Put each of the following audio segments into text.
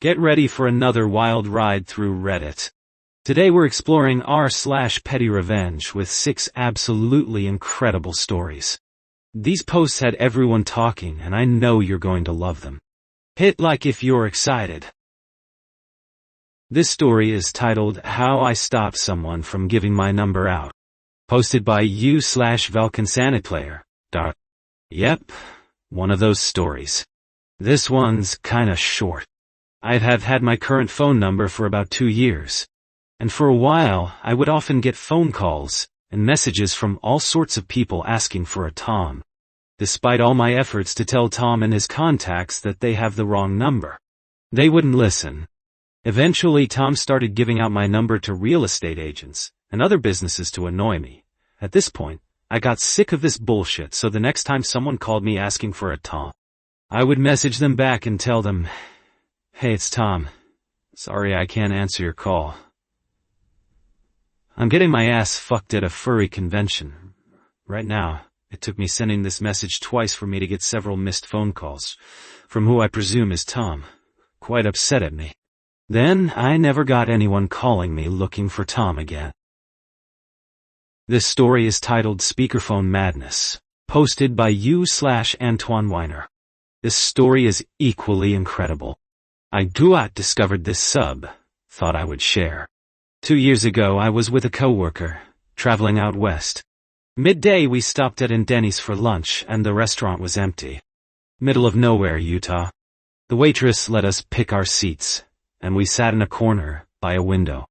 Get ready for another wild ride through Reddit. Today we're exploring r/Pettyrevenge with 6 absolutely incredible stories. These posts had everyone talking, and I know you're going to love them. Hit like if you're excited. This story is titled How I Stopped Someone from Giving My Number Out. Posted by u/ValkanSanitPlayer. Yep, one of those stories. This one's kinda short. I have had my current phone number for about 2 years. And for a while, I would often get phone calls and messages from all sorts of people asking for a Tom. Despite all my efforts to tell Tom and his contacts that they have the wrong number, they wouldn't listen. Eventually, Tom started giving out my number to real estate agents and other businesses to annoy me. At this point, I got sick of this bullshit, so the next time someone called me asking for a Tom, I would message them back and tell them, "Hey, it's Tom. Sorry I can't answer your call. I'm getting my ass fucked at a furry convention. Right now, it took me sending this message twice for me to get several missed phone calls, from who I presume is Tom. Quite upset at me. Then, I never got anyone calling me looking for Tom again." This story is titled Speakerphone Madness, posted by u/Antoine Weiner. This story is equally incredible. I discovered this sub, thought I would share. 2 years ago I was with a coworker, traveling out west. Midday we stopped at Denny's for lunch and the restaurant was empty. Middle of nowhere, Utah. The waitress let us pick our seats, and we sat in a corner, by a window.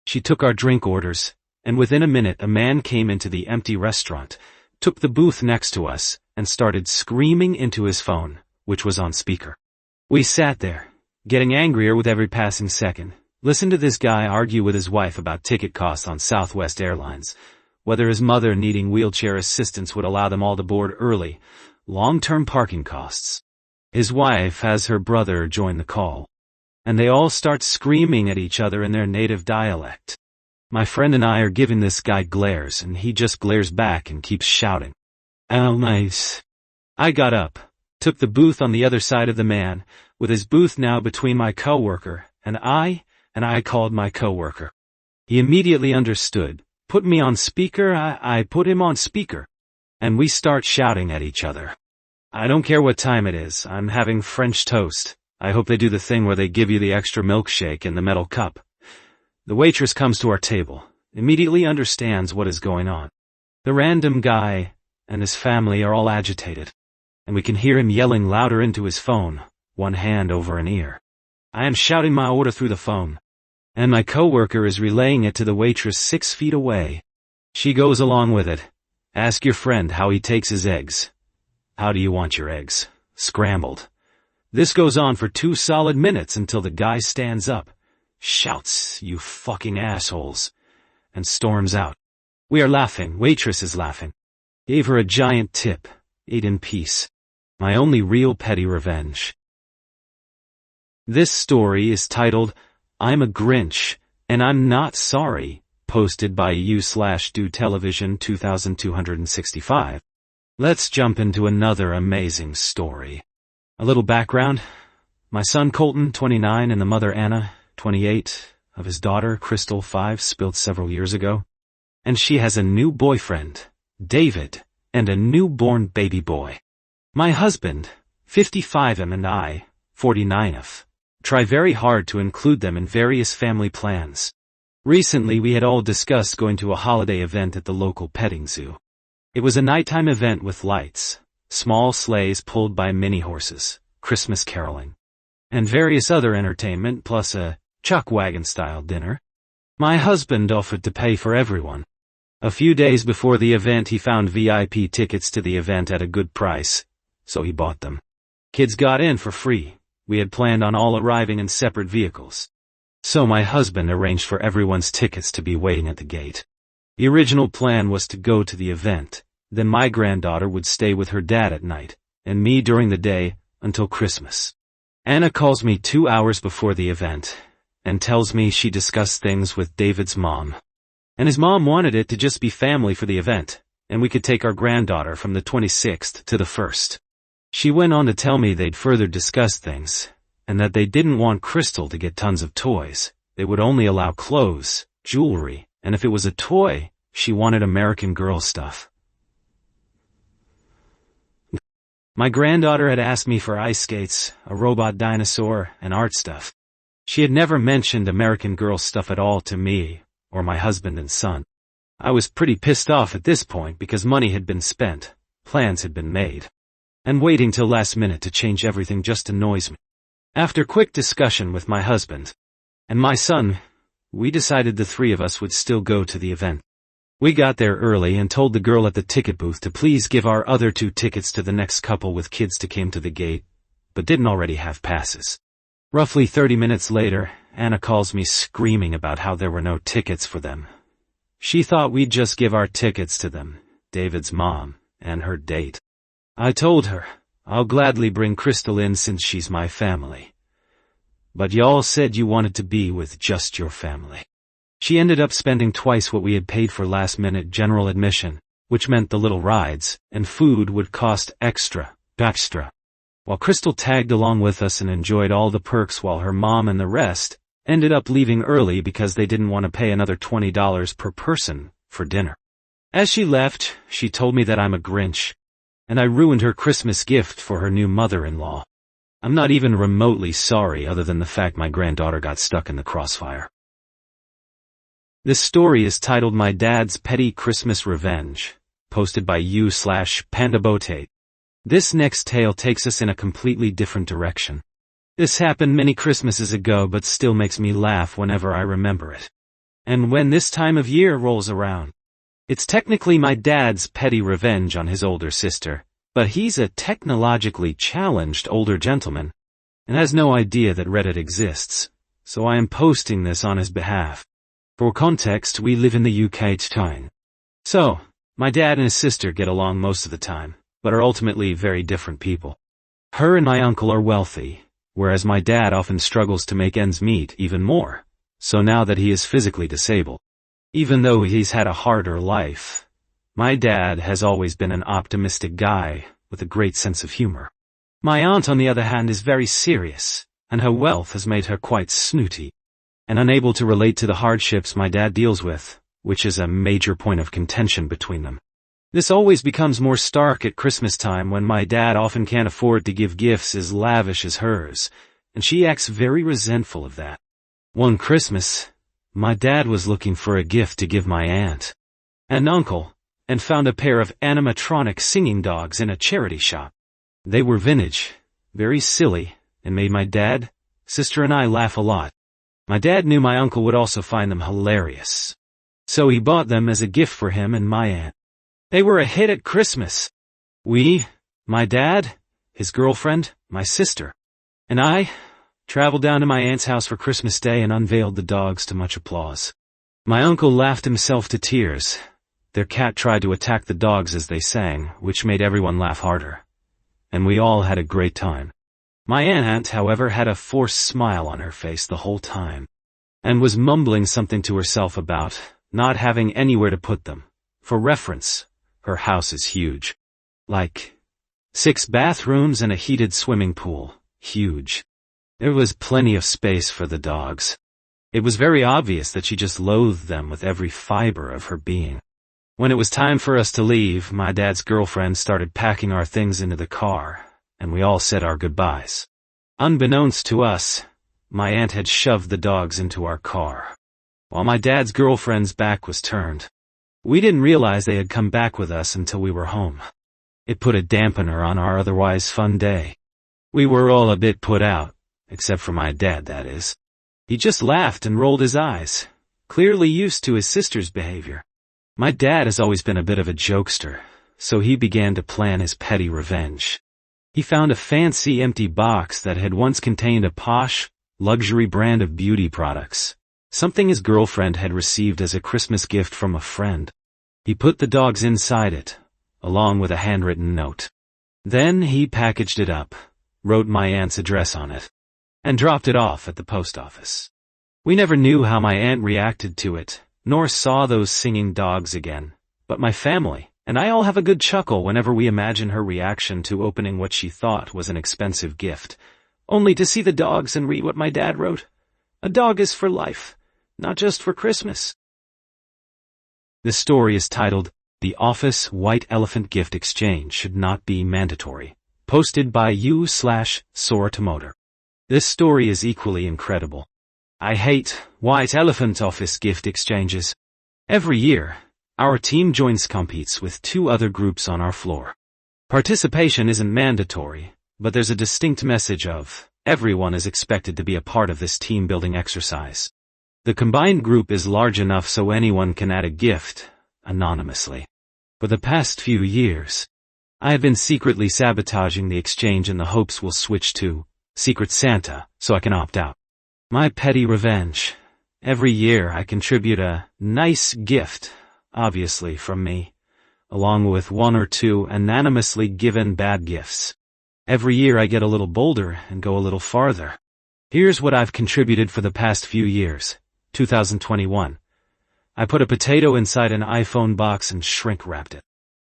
She took our drink orders, and within a minute a man came into the empty restaurant, took the booth next to us, and started screaming into his phone, which was on speaker. We sat there, getting angrier with every passing second. Listen to this guy argue with his wife about ticket costs on Southwest Airlines, whether his mother needing wheelchair assistance would allow them all to board early, long-term parking costs. His wife has her brother join the call, and they all start screaming at each other in their native dialect. My friend and I are giving this guy glares, and he just glares back and keeps shouting, "Oh, nice." I got up, took the booth on the other side of the man, with his booth now between my coworker and I called my coworker. He immediately understood, put me on speaker, I put him on speaker, and we start shouting at each other. I don't care what time it is, I'm having French toast. I hope they do the thing where they give you the extra milkshake in the metal cup. The waitress comes to our table, immediately understands what is going on. The random guy and his family are all agitated, and we can hear him yelling louder into his phone, one hand over an ear. I am shouting my order through the phone, and my coworker is relaying it to the waitress 6 feet away. She goes along with it. Ask your friend how he takes his eggs. How do you want your eggs? Scrambled. This goes on for 2 solid minutes until the guy stands up, shouts, "You fucking assholes," and storms out. We are laughing, waitress is laughing. Gave her a giant tip, ate in peace. My only real petty revenge. This story is titled, I'm a Grinch, and I'm Not Sorry, posted by u/DoTelevision 2265. Let's jump into another amazing story. A little background. My son Colton, 29, and the mother Anna, 28, of his daughter Crystal, 5, spilled several years ago. And she has a new boyfriend, David, and a newborn baby boy. My husband, 55, and I, 49, try very hard to include them in various family plans. Recently we had all discussed going to a holiday event at the local petting zoo. It was a nighttime event with lights, small sleighs pulled by mini horses, Christmas caroling, and various other entertainment, plus a chuck wagon-style dinner. My husband offered to pay for everyone. A few days before the event he found VIP tickets to the event at a good price, so he bought them. Kids got in for free. We had planned on all arriving in separate vehicles. So my husband arranged for everyone's tickets to be waiting at the gate. The original plan was to go to the event, then my granddaughter would stay with her dad at night, and me during the day, until Christmas. Anna calls me 2 hours before the event, and tells me she discussed things with David's mom. And his mom wanted it to just be family for the event, and we could take our granddaughter from the 26th to the 1st. She went on to tell me they'd further discussed things, and that they didn't want Crystal to get tons of toys. They would only allow clothes, jewelry, and if it was a toy, she wanted American Girl stuff. My granddaughter had asked me for ice skates, a robot dinosaur, and art stuff. She had never mentioned American Girl stuff at all to me, or my husband and son. I was pretty pissed off at this point because money had been spent, plans had been made, and waiting till last minute to change everything just annoys me. After quick discussion with my husband and my son, we decided the three of us would still go to the event. We got there early and told the girl at the ticket booth to please give our other 2 tickets to the next couple with kids to came to the gate, but didn't already have passes. Roughly 30 minutes later, Anna calls me screaming about how there were no tickets for them. She thought we'd just give our tickets to them, David's mom, and her date. I told her, I'll gladly bring Crystal in since she's my family. But y'all said you wanted to be with just your family. She ended up spending twice what we had paid for last-minute general admission, which meant the little rides and food would cost extra. While Crystal tagged along with us and enjoyed all the perks while her mom and the rest ended up leaving early because they didn't want to pay another $20 per person for dinner. As she left, she told me that I'm a Grinch, and I ruined her Christmas gift for her new mother-in-law. I'm not even remotely sorry other than the fact my granddaughter got stuck in the crossfire. This story is titled My Dad's Petty Christmas Revenge, posted by u/pandabotate. This next tale takes us in a completely different direction. This happened many Christmases ago but still makes me laugh whenever I remember it. And when this time of year rolls around. It's technically my dad's petty revenge on his older sister, but he's a technologically challenged older gentleman, and has no idea that Reddit exists, so I am posting this on his behalf. For context, we live in the UK town. So, my dad and his sister get along most of the time, but are ultimately very different people. Her and my uncle are wealthy, whereas my dad often struggles to make ends meet even more, so now that he is physically disabled. Even though he's had a harder life, my dad has always been an optimistic guy with a great sense of humor. My aunt, on the other hand, is very serious, and her wealth has made her quite snooty, and unable to relate to the hardships my dad deals with, which is a major point of contention between them. This always becomes more stark at Christmas time when my dad often can't afford to give gifts as lavish as hers, and she acts very resentful of that. One Christmas, my dad was looking for a gift to give my aunt and uncle, and found a pair of animatronic singing dogs in a charity shop. They were vintage, very silly, and made my dad, sister and I laugh a lot. My dad knew my uncle would also find them hilarious, so he bought them as a gift for him and my aunt. They were a hit at Christmas. We, my dad, his girlfriend, my sister, and I, traveled down to my aunt's house for Christmas Day and unveiled the dogs to much applause. My uncle laughed himself to tears. Their cat tried to attack the dogs as they sang, which made everyone laugh harder. And we all had a great time. My aunt, however, had a forced smile on her face the whole time, and was mumbling something to herself about not having anywhere to put them. For reference, her house is huge. Like 6 bathrooms and a heated swimming pool. Huge. There was plenty of space for the dogs. It was very obvious that she just loathed them with every fiber of her being. When it was time for us to leave, my dad's girlfriend started packing our things into the car, and we all said our goodbyes. Unbeknownst to us, my aunt had shoved the dogs into our car, while my dad's girlfriend's back was turned. We didn't realize they had come back with us until we were home. It put a dampener on our otherwise fun day. We were all a bit put out, except for my dad, that is. He just laughed and rolled his eyes, clearly used to his sister's behavior. My dad has always been a bit of a jokester, so he began to plan his petty revenge. He found a fancy empty box that had once contained a posh, luxury brand of beauty products, something his girlfriend had received as a Christmas gift from a friend. He put the dogs inside it, along with a handwritten note. Then he packaged it up, wrote my aunt's address on it, and dropped it off at the post office. We never knew how my aunt reacted to it, nor saw those singing dogs again, but my family and I all have a good chuckle whenever we imagine her reaction to opening what she thought was an expensive gift, only to see the dogs and read what my dad wrote. A dog is for life, not just for Christmas. This story is titled, The Office White Elephant Gift Exchange Should Not Be Mandatory, posted by u/Soratomotor. This story is equally incredible. I hate white elephant office gift exchanges. Every year, our team competes with 2 other groups on our floor. Participation isn't mandatory, but there's a distinct message of, everyone is expected to be a part of this team-building exercise. The combined group is large enough so anyone can add a gift, anonymously. For the past few years, I have been secretly sabotaging the exchange in the hopes we'll switch to Secret Santa so I can opt out. My petty revenge. Every year I contribute a nice gift, obviously from me, along with 1 or 2 anonymously given bad gifts. Every year I get a little bolder and go a little farther. Here's what I've contributed for the past few years. 2021. I put a potato inside an iPhone box and shrink-wrapped it.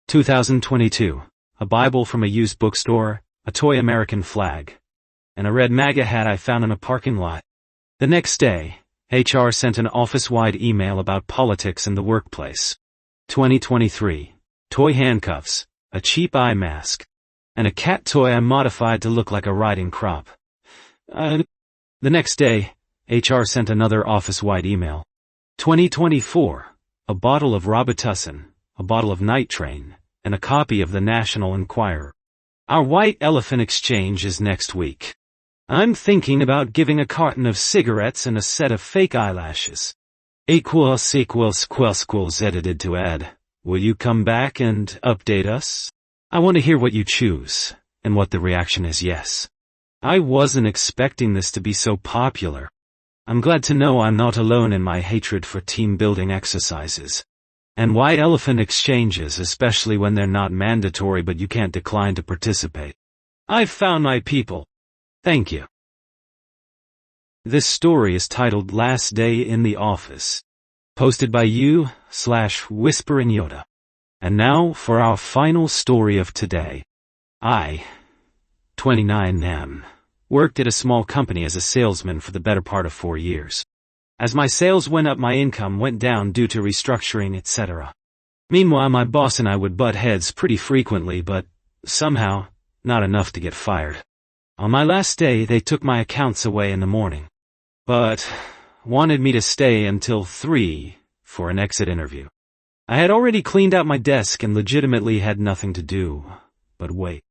2022. A Bible from a used bookstore, a toy American flag, and a red MAGA hat I found in a parking lot. The next day, HR sent an office-wide email about politics in the workplace. 2023. Toy handcuffs, a cheap eye mask, and a cat toy I modified to look like a riding crop. The next day, HR sent another office-wide email. 2024. A bottle of Robitussin, a bottle of Night Train, and a copy of the National Enquirer. Our white elephant exchange is next week. I'm thinking about giving a carton of cigarettes and a set of fake eyelashes. Equals edited to add. Will you come back and update us? I want to hear what you choose, and what the reaction is yes. I wasn't expecting this to be so popular. I'm glad to know I'm not alone in my hatred for team-building exercises. And white elephant exchanges, especially when they're not mandatory but you can't decline to participate. I've found my people. Thank you. This story is titled Last Day in the Office, posted by u/Whispering Yoda. And now for our final story of today. I, 29 am, worked at a small company as a salesman for the better part of 4 years. As my sales went up, my income went down due to restructuring, etc. Meanwhile, my boss and I would butt heads pretty frequently, but somehow, not enough to get fired. On my last day, they took my accounts away in the morning, but wanted me to stay until 3 for an exit interview. I had already cleaned out my desk and legitimately had nothing to do, but wait.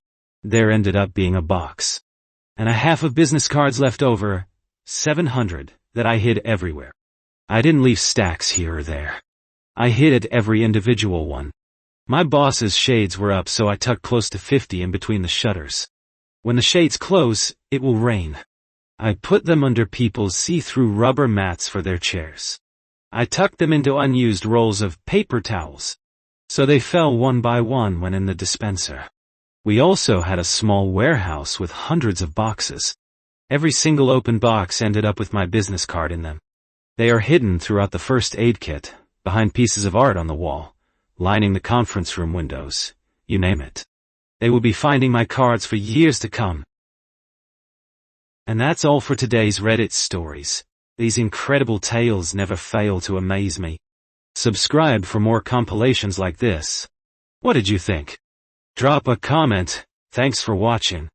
There ended up being a box, and a half of business cards left over, 700, that I hid everywhere. I didn't leave stacks here or there. I hid every individual one. My boss's shades were up, so I tucked close to 50 in between the shutters. When the shades close, it will rain. I put them under people's see-through rubber mats for their chairs. I tucked them into unused rolls of paper towels, so they fell one by one when in the dispenser. We also had a small warehouse with hundreds of boxes. Every single open box ended up with my business card in them. They are hidden throughout the first aid kit, behind pieces of art on the wall, lining the conference room windows, you name it. They will be finding my cards for years to come. And that's all for today's Reddit stories. These incredible tales never fail to amaze me. Subscribe for more compilations like this. What did you think? Drop a comment. Thanks for watching.